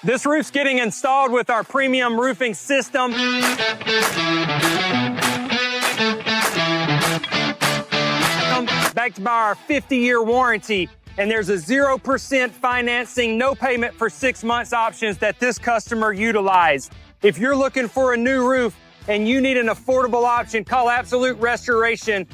This roof's getting installed with our premium roofing system. Backed by our 50-year warranty. And there's a 0% financing, no payment for 6 months options that this customer utilized. If you're looking for a new roof and you need an affordable option, call Absolute Restoration.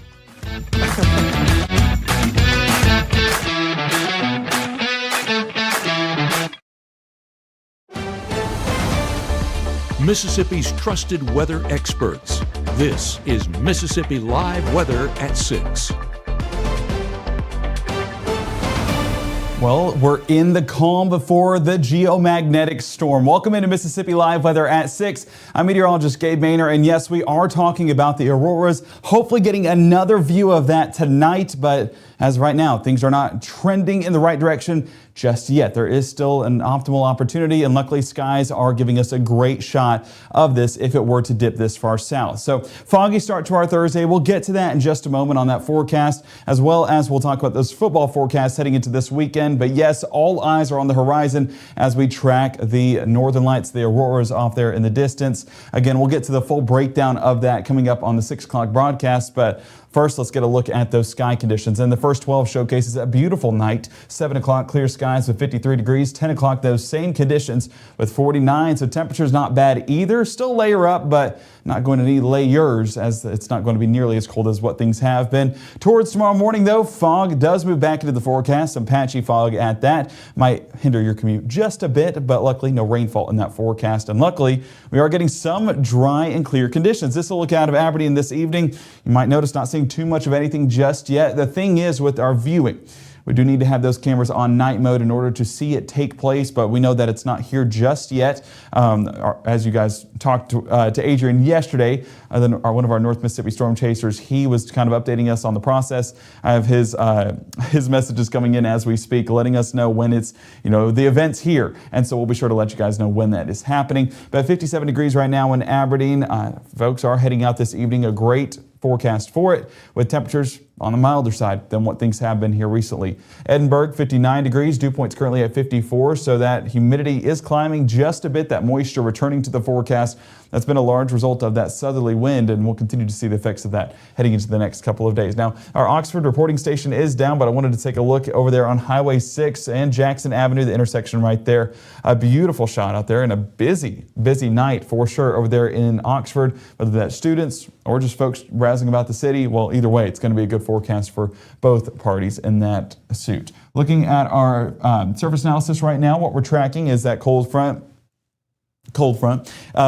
Mississippi's trusted weather experts. This is Mississippi Live Weather at 6. Well, we're in the calm before the geomagnetic storm. Welcome into Mississippi Live Weather at 6. I'm meteorologist Gabe, and yes, we are talking about the auroras, hopefully getting another view of that tonight, but as of right now, things are not trending in the right direction just yet. There is still an optimal opportunity, and luckily skies are giving us a great shot of this if it were to dip this far south. So foggy start to our Thursday. We'll get to that in just a moment on that forecast, as well as we'll talk about those football forecasts heading into this weekend. But yes, all eyes are on the horizon as we track the northern lights, the auroras off there in the distance. Again, we'll get to the full breakdown of that coming up on the 6 o'clock broadcast, but first, let's get a look at those sky conditions. And the first 12 showcases a beautiful night. 7 o'clock, clear skies with 53 degrees. 10 o'clock, those same conditions with 49. So temperature's not bad either. Still layer up, but not going to need layers, as it's not going to be nearly as cold as what things have been. Towards tomorrow morning, though, fog does move back into the forecast. Some patchy fog at that. Might hinder your commute just a bit, but luckily no rainfall in that forecast. And luckily, we are getting some dry and clear conditions. This will look out of Aberdeen this evening. You might notice not seeing too much of anything just yet. The thing is with our viewing, we do need to have those cameras on night mode in order to see it take place, but we know that it's not here just yet. As you guys talked to Adrian yesterday, one of our North Mississippi storm chasers, he was kind of updating us on the process. I have his messages coming in as we speak, letting us know when it's, the event's here. And so we'll be sure to let you guys know when that is happening. But 57 degrees right now in Aberdeen. Folks are heading out this evening. A great forecast for it, with temperatures on the milder side than what things have been here recently. Edinburgh, 59 degrees. Dew point's currently at 54, so that humidity is climbing just a bit. That moisture returning to the forecast. That's been a large result of that southerly wind, and we'll continue to see the effects of that heading into the next couple of days. Now, our Oxford reporting station is down, but I wanted to take a look over there on Highway 6 and Jackson Avenue, the intersection right there. A beautiful shot out there, and a busy night for sure over there in Oxford, whether that's students or just folks browsing about the city. Well, either way, it's going to be a good forecast for both parties in that suit. Looking at our surface analysis right now, what we're tracking is that cold front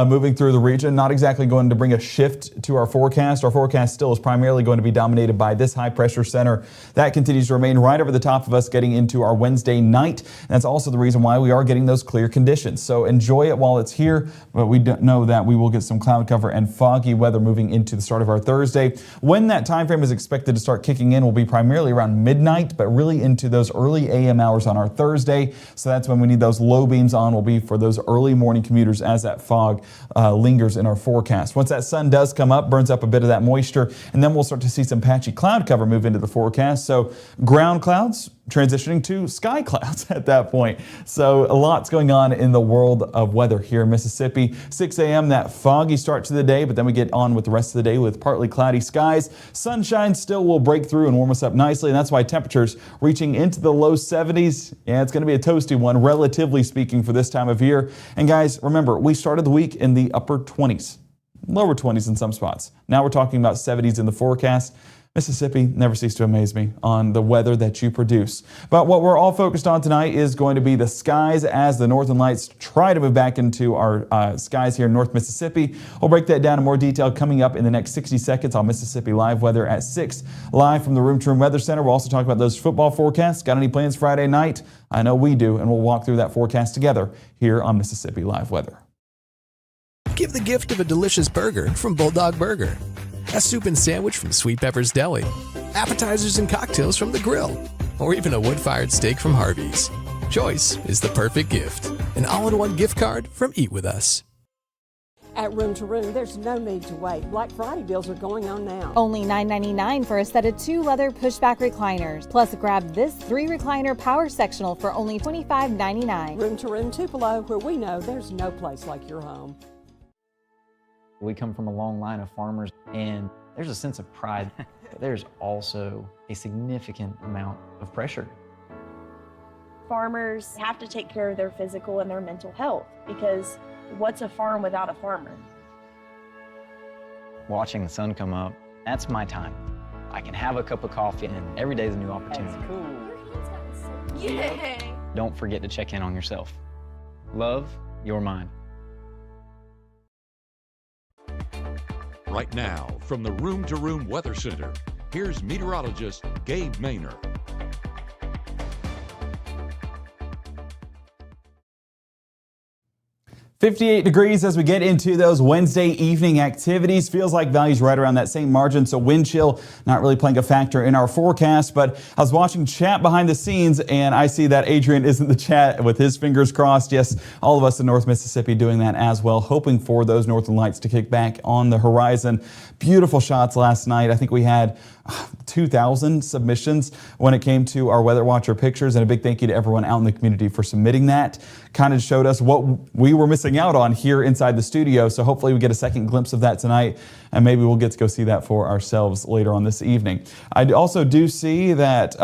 moving through the region, not exactly going to bring a shift to our forecast. Our forecast still is primarily going to be dominated by this high pressure center. That continues to remain right over the top of us getting into our Wednesday night. And that's also the reason why we are getting those clear conditions. So enjoy it while it's here, but we don't know that we will get some cloud cover and foggy weather moving into the start of our Thursday. When that time frame is expected to start kicking in will be primarily around midnight, but really into those early AM hours on our Thursday. So that's when we need those low beams on, will be for those early morning commuters as that fog lingers in our forecast. Once that sun does come up, burns up a bit of that moisture, and then we'll start to see some patchy cloud cover move into the forecast. So ground clouds transitioning to sky clouds at that point. So a lot's going on in the world of weather here in Mississippi. 6 a.m., that foggy start to the day, but then we get on with the rest of the day with partly cloudy skies. Sunshine still will break through and warm us up nicely, and that's why temperatures reaching into the low 70s. Yeah, it's going to be a toasty one, relatively speaking, for this time of year. And guys, remember, we started the week in the upper 20s, lower 20s in some spots. Now we're talking about 70s in the forecast. Mississippi never ceases to amaze me on the weather that you produce. But what we're all focused on tonight is going to be the skies as the northern lights try to move back into our skies here in North Mississippi. We'll break that down in more detail coming up in the next 60 seconds on Mississippi Live Weather at 6, live from the Room to Room Weather Center. We'll also talk about those football forecasts. Got any plans Friday night? I know we do, and we'll walk through that forecast together here on Mississippi Live Weather. Give the gift of a delicious burger from Bulldog Burger, a soup and sandwich from Sweet Pepper's Deli, appetizers and cocktails from The Grill, or even a wood-fired steak from Harvey's. Choice is the perfect gift. An all-in-one gift card from Eat With Us. At Room to Room, there's no need to wait. Black Friday deals are going on now. Only $9.99 for a set of 2 leather pushback recliners. Plus, grab this 3 recliner power sectional for only $25.99. Room to Room Tupelo, where we know there's no place like your home. We come from a long line of farmers, and there's a sense of pride, but there's also a significant amount of pressure. Farmers have to take care of their physical and their mental health, because what's a farm without a farmer? Watching the sun come up, that's my time. I can have a cup of coffee, and every day is a new opportunity. That's cool. Yay! Don't forget to check in on yourself. Love your mind. Right now, from the Room to Room Weather Center, here's meteorologist Gabe Maynor. 58 degrees as we get into those Wednesday evening activities. Feels like values right around that same margin, so wind chill not really playing a factor in our forecast. But I was watching chat behind the scenes, and I see that Adrian is in the chat with his fingers crossed. Yes, all of us in North Mississippi doing that as well, hoping for those northern lights to kick back on the horizon. Beautiful shots last night. I think we had 2,000 submissions when it came to our Weather Watcher pictures, and a big thank you to everyone out in the community for submitting that. Kind of showed us what we were missing out on here inside the studio, so hopefully we get a second glimpse of that tonight, and maybe we'll get to go see that for ourselves later on this evening. I also do see that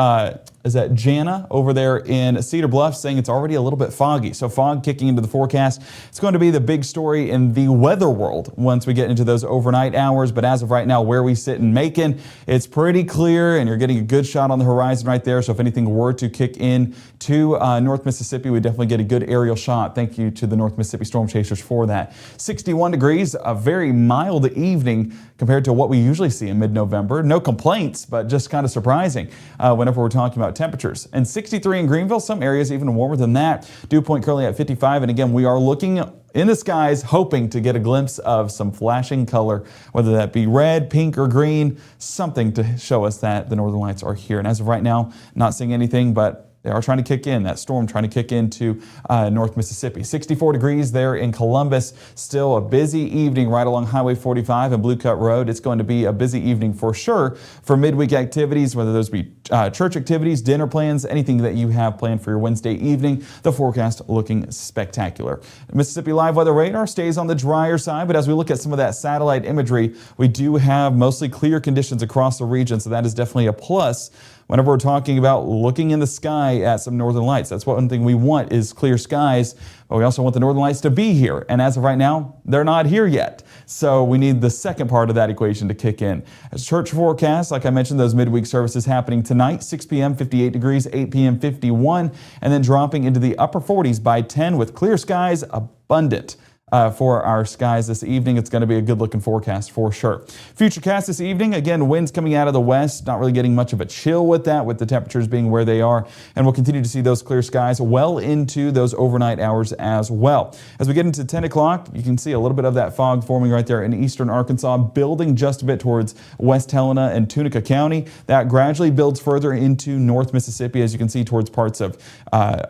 is that Jana over there in Cedar Bluff saying it's already a little bit foggy. So fog kicking into the forecast. It's going to be the big story in the weather world once we get into those overnight hours. But as of right now, where we sit in Macon, it's pretty clear and you're getting a good shot on the horizon right there. So if anything were to kick in to North Mississippi, we definitely get a good aerial shot. Thank you to the North Mississippi Storm Chasers for that. 61 degrees, a very mild evening compared to what we usually see in mid-November. No complaints, but just kind of surprising whenever we're talking about temperatures. And 63 in Greenville, some areas even warmer than that. Dew point currently at 55. And again, we are looking in the skies, hoping to get a glimpse of some flashing color, whether that be red, pink, or green, something to show us that the northern lights are here. And as of right now, not seeing anything, but they are trying to kick in, that storm trying to kick into North Mississippi. 64 degrees there in Columbus. Still a busy evening right along Highway 45 and Blue Cut Road. It's going to be a busy evening for sure for midweek activities, whether those be church activities, dinner plans, anything that you have planned for your Wednesday evening. The forecast looking spectacular. Mississippi Live Weather Radar stays on the drier side, but as we look at some of that satellite imagery, we do have mostly clear conditions across the region, so that is definitely a plus. Whenever we're talking about looking in the sky at some northern lights, that's one thing we want is clear skies, but we also want the northern lights to be here. And as of right now, they're not here yet. So we need the second part of that equation to kick in. As church forecast, like I mentioned, those midweek services happening tonight, 6 p.m., 58 degrees, 8 p.m., 51, and then dropping into the upper 40s by 10 with clear skies abundant. For our skies this evening. It's going to be a good looking forecast for sure. Futurecast this evening, again, winds coming out of the west, not really getting much of a chill with that, with the temperatures being where they are. And we'll continue to see those clear skies well into those overnight hours as well. As we get into 10 o'clock, you can see a little bit of that fog forming right there in eastern Arkansas, building just a bit towards West Helena and Tunica County. That gradually builds further into North Mississippi, as you can see, towards parts of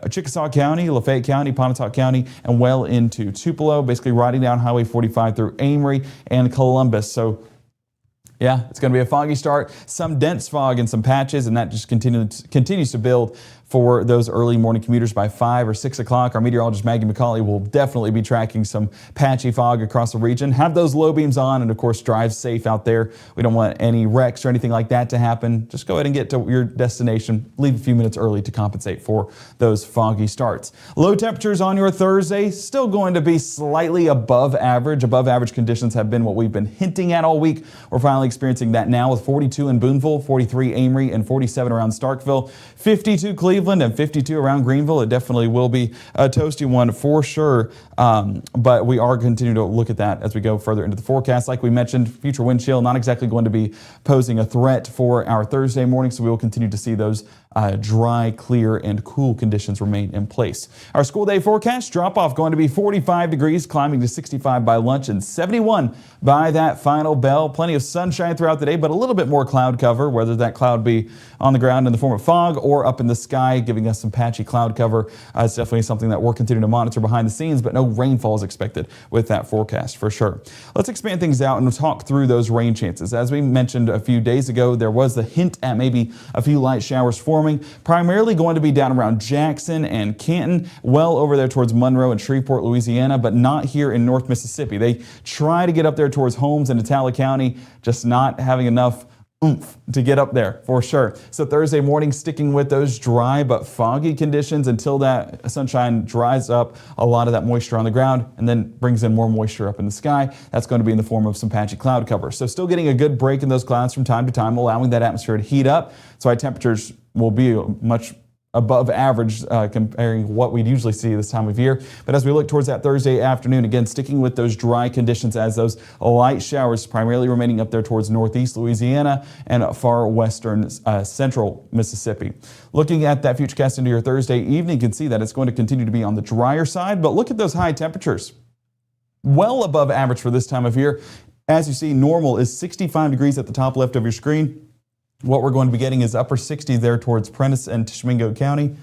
Chickasaw County, Lafayette County, Pontotoc County, and well into Tupelo, basically riding down Highway 45 through Amory and Columbus. So yeah, it's going to be a foggy start, some dense fog in some patches, and that just continues to build for those early morning commuters by 5 or 6 o'clock. Our meteorologist Maggie McCauley will definitely be tracking some patchy fog across the region. Have those low beams on and, of course, drive safe out there. We don't want any wrecks or anything like that to happen. Just go ahead and get to your destination. Leave a few minutes early to compensate for those foggy starts. Low temperatures on your Thursday, still going to be slightly above average. Above average conditions have been what we've been hinting at all week. We're finally experiencing that now with 42 in Booneville, 43 Amory, and 47 around Starkville, 52 Cleveland, and 52 around Greenville. It definitely will be a toasty one for sure, but we are continuing to look at that as we go further into the forecast. Like we mentioned, future wind chill not exactly going to be posing a threat for our Thursday morning, so we will continue to see those dry, clear, and cool conditions remain in place. Our school day forecast drop-off going to be 45 degrees, climbing to 65 by lunch and 71 by that final bell. Plenty of sunshine sunshine throughout the day, but a little bit more cloud cover, whether that cloud be on the ground in the form of fog or up in the sky, giving us some patchy cloud cover. It's definitely something that we're continuing to monitor behind the scenes, but no rainfall is expected with that forecast for sure. Let's expand things out and talk through those rain chances. As we mentioned a few days ago, there was the hint at maybe a few light showers forming, primarily going to be down around Jackson and Canton, well over there towards Monroe and Shreveport, Louisiana, but not here in North Mississippi. They try to get up there towards Holmes and Itala County, just not having enough oomph to get up there for sure. So Thursday morning, sticking with those dry but foggy conditions until that sunshine dries up a lot of that moisture on the ground and then brings in more moisture up in the sky. That's going to be in the form of some patchy cloud cover. So still getting a good break in those clouds from time to time, allowing that atmosphere to heat up. So our temperatures will be much above average comparing what we'd usually see this time of year. But as we look towards that Thursday afternoon, again, sticking with those dry conditions as those light showers primarily remaining up there towards northeast Louisiana and far western central Mississippi. Looking at that futurecast into your Thursday evening, you can see that it's going to continue to be on the drier side, but look at those high temperatures. Well above average for this time of year. As you see, normal is 65 degrees at the top left of your screen. What we're going to be getting is upper 60s there towards Prentiss and Tishomingo County.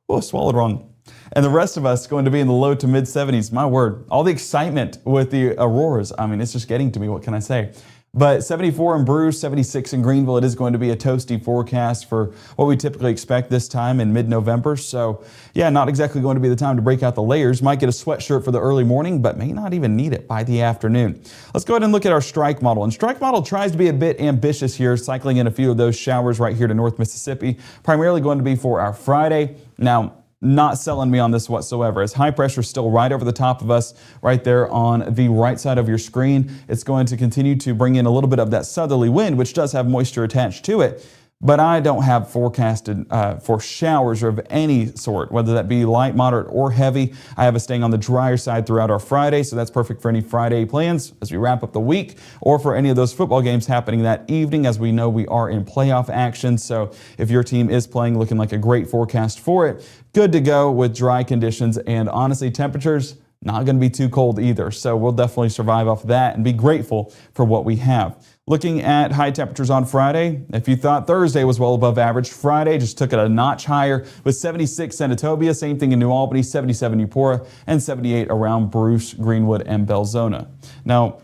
Oh, swallowed wrong. And the rest of us going to be in the low to mid 70s. My word, all the excitement with the Auroras. I mean, it's just getting to me. What can I say? But 74 in Bruce, 76 in Greenville. It is going to be a toasty forecast for what we typically expect this time in mid-November. So, yeah, not exactly going to be the time to break out the layers. Might get a sweatshirt for the early morning, but may not even need it by the afternoon. Let's go ahead and look at our strike model. And strike model tries to be a bit ambitious here, cycling in a few of those showers right here to North Mississippi, primarily going to be for our Friday. Now, not selling me on this whatsoever, as high pressure is still right over the top of us right there on the right side of your screen. It's going to continue to bring in a little bit of that southerly wind, which does have moisture attached to it. But I don't have forecasted for showers of any sort, whether that be light, moderate, or heavy. I have us staying on the drier side throughout our Friday, so that's perfect for any Friday plans as we wrap up the week, or for any of those football games happening that evening, as we know we are in playoff action. So if your team is playing, looking like a great forecast for it, good to go with dry conditions, and honestly, temperatures not going to be too cold either. So we'll definitely survive off of that and be grateful for what we have. Looking at high temperatures on Friday, if you thought Thursday was well above average, Friday just took it a notch higher with 76 Senatobia, same thing in New Albany, 77 Eupora, and 78 around Bruce, Greenwood, and Belzona. Now,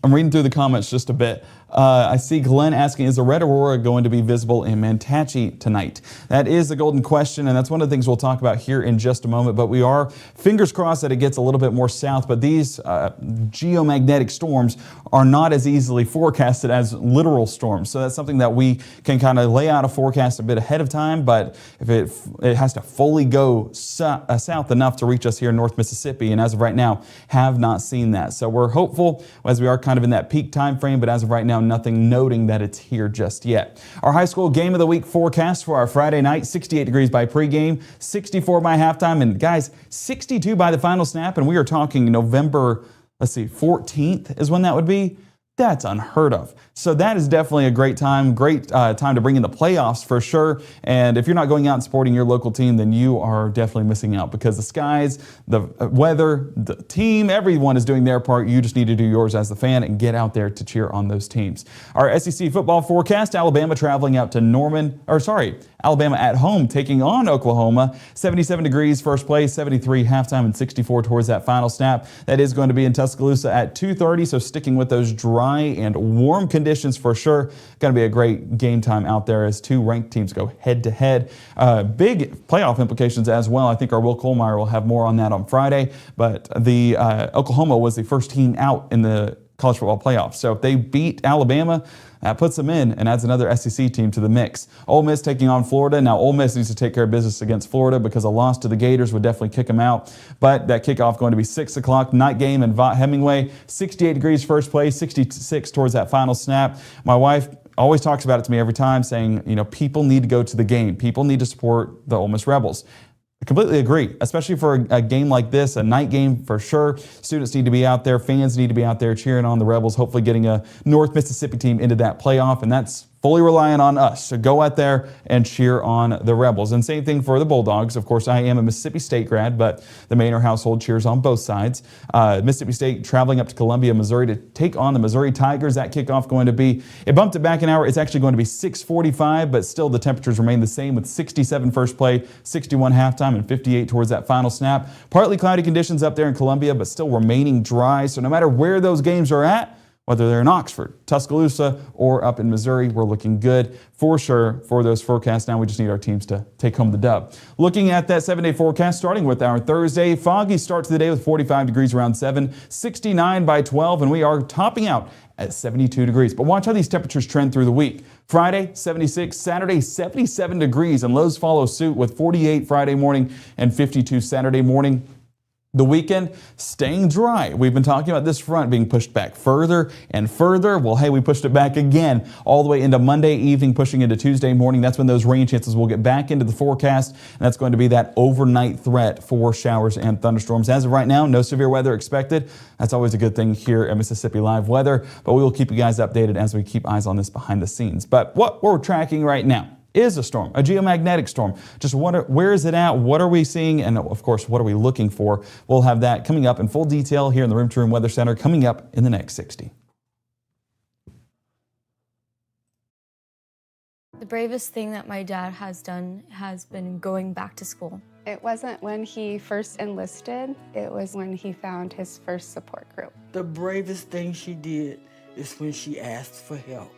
I'm reading through the comments just a bit. I see Glenn asking, is a red aurora going to be visible in Mantachie tonight? That is the golden question, and that's one of the things we'll talk about here in just a moment. But we are fingers crossed that it gets a little bit more south. But these geomagnetic storms are not as easily forecasted as literal storms. So that's something that we can kind of lay out a forecast a bit ahead of time. But if it has to fully go south enough to reach us here in North Mississippi, and as of right now, have not seen that. So we're hopeful as we are kind of in that peak time frame. But as of right now, nothing noting that it's here just yet. Our high school game of the week forecast for our Friday night, 68 degrees by pregame, 64 by halftime, and guys, 62 by the final snap, and we are talking November, 14th is when that would be. That's unheard of. So that is definitely a great time to bring in the playoffs for sure. And if you're not going out and supporting your local team, then you are definitely missing out, because the skies, the weather, the team, everyone is doing their part. You just need to do yours as the fan and get out there to cheer on those teams. Our SEC football forecast, Alabama traveling out to Alabama at home taking on Oklahoma. 77 degrees first place, 73 halftime, and 64 towards that final snap. That is going to be in Tuscaloosa at 2:30, so sticking with those dry and warm conditions for sure. Going to be a great game time out there as two ranked teams go head to head. Big playoff implications as well. I think our Will Kohlmeyer will have more on that on Friday, but the Oklahoma was the first team out in the college football playoffs. So if they beat Alabama, that puts them in and adds another SEC team to the mix. Ole Miss taking on Florida. Now, Ole Miss needs to take care of business against Florida, because a loss to the Gators would definitely kick them out. But that kickoff going to be 6 o'clock, night game in Vaught Hemingway. 68 degrees first place, 66 towards that final snap. My wife always talks about it to me every time, saying, people need to go to the game. People need to support the Ole Miss Rebels. I completely agree, especially for a game like this, a night game for sure. Students need to be out there, fans need to be out there cheering on the Rebels, hopefully getting a North Mississippi team into that playoff, and that's fully relying on us to go out there and cheer on the Rebels. And same thing for the Bulldogs. Of course, I am a Mississippi State grad, but the Maynor household cheers on both sides. Mississippi State traveling up to Columbia, Missouri to take on the Missouri Tigers. That kickoff going to be, it bumped it back an hour. It's actually going to be 6:45, but still the temperatures remain the same with 67 first play, 61 halftime, and 58 towards that final snap. Partly cloudy conditions up there in Columbia, but still remaining dry. So no matter where those games are at, whether they're in Oxford, Tuscaloosa, or up in Missouri, we're looking good for sure for those forecasts. Now we just need our teams to take home the dub. Looking at that 7-day forecast, starting with our Thursday, foggy start to the day with 45 degrees around 7, 69 by 12, and we are topping out at 72 degrees. But watch how these temperatures trend through the week. Friday, 76, Saturday, 77 degrees, and lows follow suit with 48 Friday morning and 52 Saturday morning. The weekend, staying dry. We've been talking about this front being pushed back further and further. Well, hey, we pushed it back again all the way into Monday evening, pushing into Tuesday morning. That's when those rain chances will get back into the forecast, and that's going to be that overnight threat for showers and thunderstorms. As of right now, no severe weather expected. That's always a good thing here at Mississippi Live Weather, but we will keep you guys updated as we keep eyes on this behind the scenes. But what we're tracking right now is a storm, a geomagnetic storm. Just where is it at? What are we seeing? And of course, what are we looking for? We'll have that coming up in full detail here in the Room to Room Weather Center coming up in the next 60. The bravest thing that my dad has done has been going back to school. It wasn't when he first enlisted, it was when he found his first support group. The bravest thing she did is when she asked for help.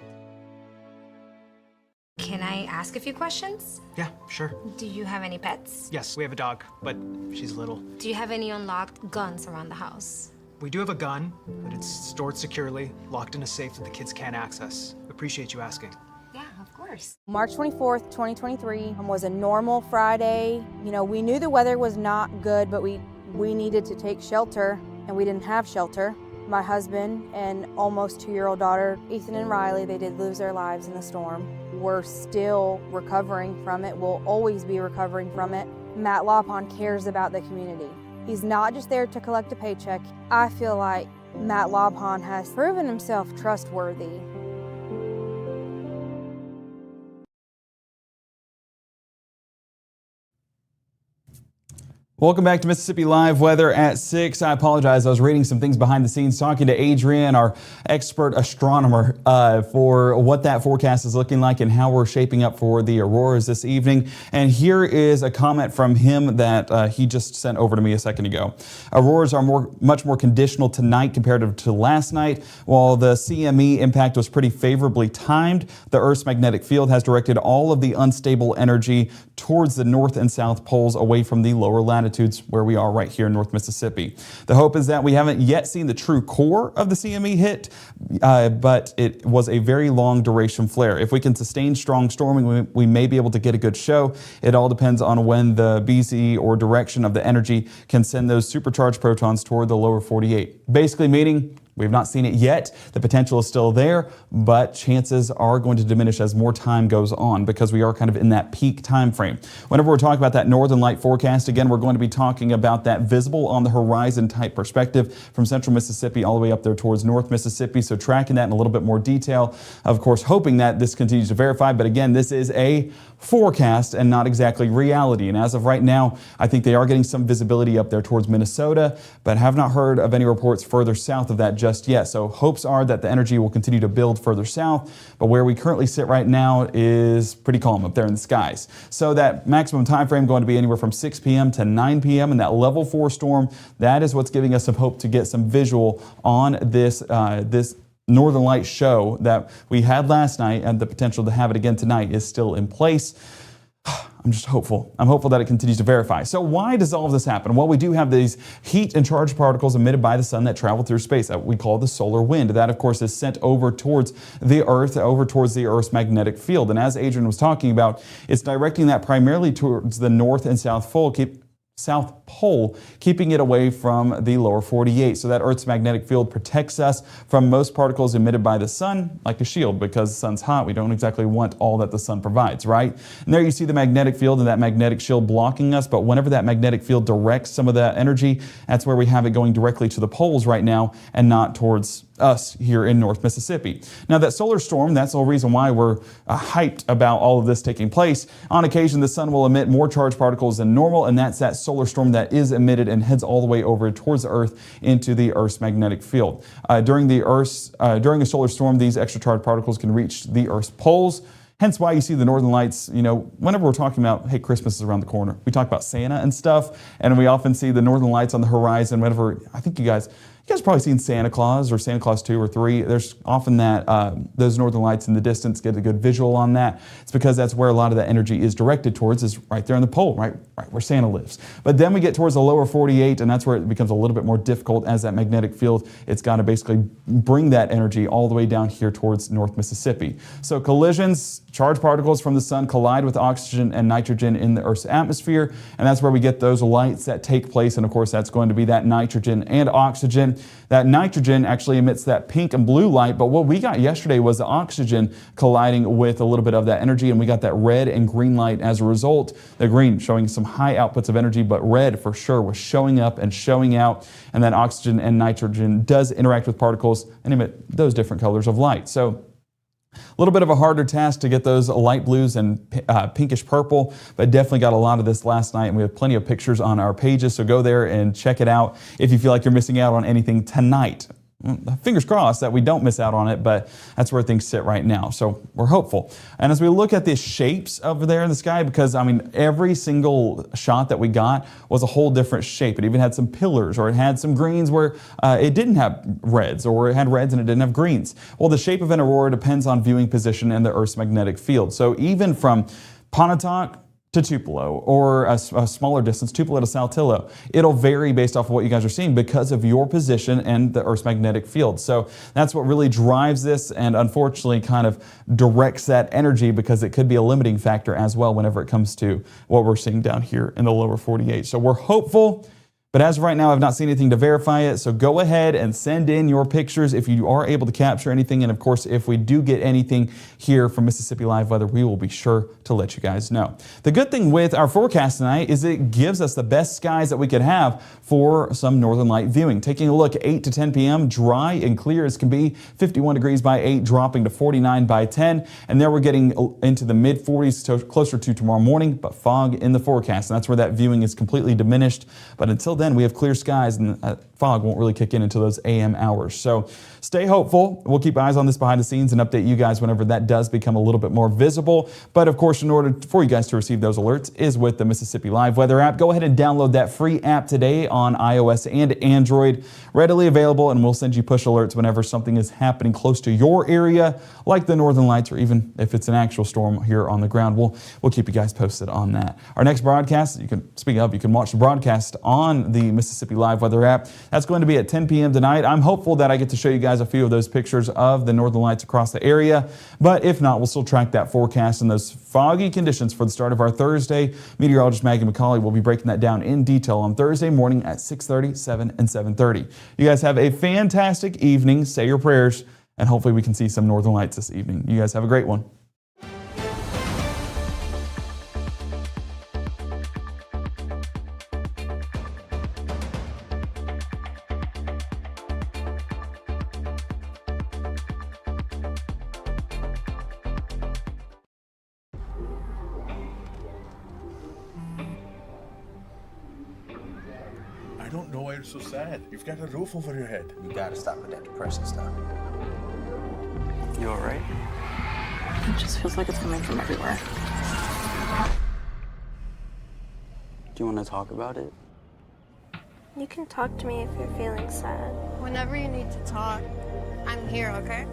Can I ask a few questions? Yeah, sure. Do you have any pets? Yes, we have a dog, but she's little. Do you have any unlocked guns around the house? We do have a gun, but it's stored securely, locked in a safe that the kids can't access. Appreciate you asking. Yeah, of course. March 24th, 2023 was a normal Friday. You know, we knew the weather was not good, but we needed to take shelter, and we didn't have shelter. My husband and almost 2-year-old daughter, Ethan and Riley, they did lose their lives in the storm. We're still recovering from it. We'll always be recovering from it. Matt Lawpon cares about the community. He's not just there to collect a paycheck. I feel like Matt Lawpon has proven himself trustworthy. Welcome back to Mississippi Live Weather at 6. I apologize. I was reading some things behind the scenes, talking to Adrian, our expert astronomer, for what that forecast is looking like and how we're shaping up for the auroras this evening. And here is a comment from him that he just sent over to me a second ago. Auroras are much more conditional tonight compared to last night. While the CME impact was pretty favorably timed, the Earth's magnetic field has directed all of the unstable energy towards the north and south poles away from the lower latitudes where we are right here in North Mississippi. The hope is that we haven't yet seen the true core of the CME hit, but it was a very long duration flare. If we can sustain strong storming, we may be able to get a good show. It all depends on when the BC or direction of the energy can send those supercharged protons toward the lower 48. Basically meaning we've not seen it yet. The potential is still there, but chances are going to diminish as more time goes on because we are kind of in that peak time frame. Whenever we're talking about that northern light forecast, again, we're going to be talking about that visible on the horizon type perspective from central Mississippi all the way up there towards North Mississippi. So tracking that in a little bit more detail, of course, hoping that this continues to verify. But again, this is a forecast and not exactly reality. And as of right now, I think they are getting some visibility up there towards Minnesota, but have not heard of any reports further south of that just yet. So hopes are that the energy will continue to build further south, but where we currently sit right now is pretty calm up there in the skies. So that maximum time frame going to be anywhere from 6 p.m. to 9 p.m. and that level 4 storm, that is what's giving us some hope to get some visual on this Northern Light show that we had last night, and the potential to have it again tonight is still in place. I'm just hopeful. I'm hopeful that it continues to verify. So why does all of this happen? Well, we do have these heat and charged particles emitted by the sun that travel through space that we call the solar wind. That, of course, is sent over towards the Earth, over towards the Earth's magnetic field. And as Adrian was talking about, it's directing that primarily towards the north and south pole, keeping it away from the lower 48. So that Earth's magnetic field protects us from most particles emitted by the sun, like a shield, because the sun's hot. We don't exactly want all that the sun provides, right? And there you see the magnetic field and that magnetic shield blocking us, but whenever that magnetic field directs some of that energy, that's where we have it going directly to the poles right now and not towards us here in North Mississippi. Now that solar storm, that's the whole reason why we're hyped about all of this taking place. On occasion, the sun will emit more charged particles than normal, and that's that solar storm that is emitted and heads all the way over towards the Earth into the Earth's magnetic field. During a solar storm, these extra charged particles can reach the Earth's poles. Hence why you see the northern lights, whenever we're talking about, hey, Christmas is around the corner. We talk about Santa and stuff, and we often see the northern lights on the horizon whenever, I think you guys probably seen Santa Claus or Santa Claus 2 or 3. There's often that those northern lights in the distance, get a good visual on that. It's because that's where a lot of that energy is directed towards, is right there on the pole, right where Santa lives. But then we get towards the lower 48, and that's where it becomes a little bit more difficult as that magnetic field, it's got to basically bring that energy all the way down here towards North Mississippi. So collisions, charged particles from the sun collide with oxygen and nitrogen in the Earth's atmosphere, and that's where we get those lights that take place, and of course that's going to be that nitrogen and oxygen. That nitrogen actually emits that pink and blue light, but what we got yesterday was the oxygen colliding with a little bit of that energy, and we got that red and green light as a result. The green showing some high outputs of energy, but red for sure was showing up and showing out, and that oxygen and nitrogen does interact with particles and emit those different colors of light. So a little bit of a harder task to get those light blues and pinkish purple, but definitely got a lot of this last night, and we have plenty of pictures on our pages, so go there and check it out if you feel like you're missing out on anything tonight. Fingers crossed that we don't miss out on it, but that's where things sit right now. So we're hopeful. And as we look at the shapes over there in the sky, because every single shot that we got was a whole different shape. It even had some pillars, or it had some greens where it didn't have reds, or it had reds and it didn't have greens. Well, the shape of an aurora depends on viewing position and the Earth's magnetic field. So even from Pontotoc to Tupelo, or a smaller distance, Tupelo to Saltillo, it'll vary based off of what you guys are seeing because of your position and the Earth's magnetic field. So that's what really drives this, and unfortunately kind of directs that energy, because it could be a limiting factor as well whenever it comes to what we're seeing down here in the lower 48. So we're hopeful, but as of right now, I've not seen anything to verify it. So go ahead and send in your pictures if you are able to capture anything. And of course, if we do get anything here from Mississippi Live Weather, we will be sure to let you guys know. The good thing with our forecast tonight is it gives us the best skies that we could have for some northern light viewing. Taking a look, 8 to 10 p.m., dry and clear as can be, 51 degrees by 8, dropping to 49 by 10. And there we're getting into the mid 40s, so closer to tomorrow morning, but fog in the forecast. And that's where that viewing is completely diminished. But until then, we have clear skies, and fog won't really kick in until those AM hours. So stay hopeful. We'll keep eyes on this behind the scenes and update you guys whenever that does become a little bit more visible. But of course, in order for you guys to receive those alerts is with the Mississippi Live Weather app. Go ahead and download that free app today on iOS and Android. Readily available, and we'll send you push alerts whenever something is happening close to your area, like the northern lights, or even if it's an actual storm here on the ground. We'll keep you guys posted on that. Our next broadcast, you can watch the broadcast on the Mississippi Live Weather app. That's going to be at 10 p.m. tonight. I'm hopeful that I get to show you guys a few of those pictures of the northern lights across the area, but if not, we'll still track that forecast and those foggy conditions for the start of our Thursday. Meteorologist Maggie McCauley will be breaking that down in detail on Thursday morning at 6:30, 7, and 7:30. You guys have a fantastic evening. Say your prayers, and hopefully we can see some northern lights this evening. You guys have a great one. I don't know why you're so sad. You've got a roof over your head. You gotta stop with that depression stuff. You alright? It just feels like it's coming from everywhere. Do you want to talk about it? You can talk to me if you're feeling sad. Whenever you need to talk, I'm here, okay?